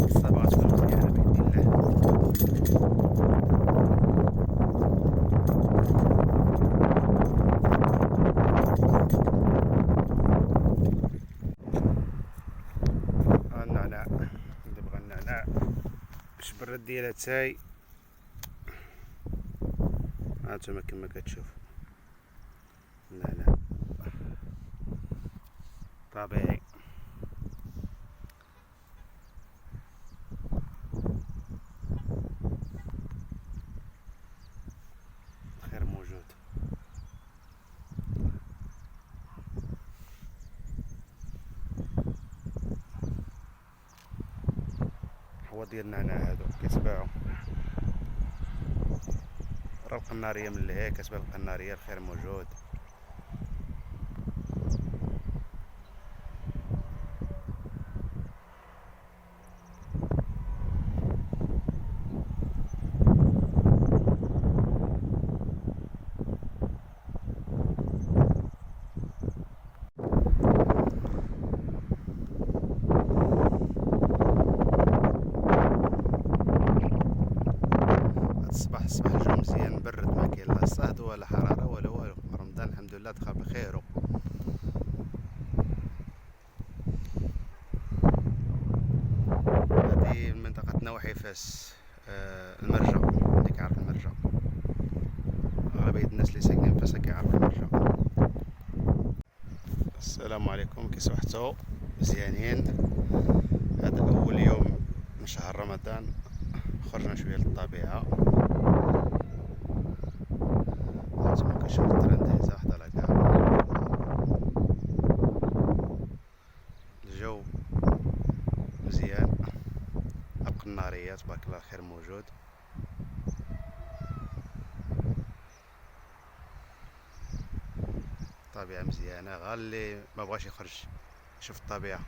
الصباغة تكون مزيانة بإذن الله. النعناع اللي بغى النعناع الشبرات ديالها تاي هانتوما كما كتشوفوا. النعناع طبيعي. خير موجود. هو ديال النعناع هادو كيتباعو راه القنارية من لهيه كتبان القنارية. الخير موجود. الصباح الجو مزيان برد، ما كاين لا صهد ولا حرارة ولا والو. رمضان الحمد لله دخل بخيرو. هذه منطقة نواحي فاس، المرجع. اللي كيعرف المرجع، أغلبية الناس اللي ساكنين فاس كيعرفوا المرجع. السلام عليكم، كي صبحتوا؟ مزيانين. هذا أول يوم من شهر رمضان، خرجنا شوية للطبيعة. هانتوما كتشوفوا الترنديزة وحدة لا كاع. الجو مزيان، القنارية تبارك الله خير موجود. الطبيعة مزيانة، غير اللي ما بغاش يخرج يشوف الطبيعة.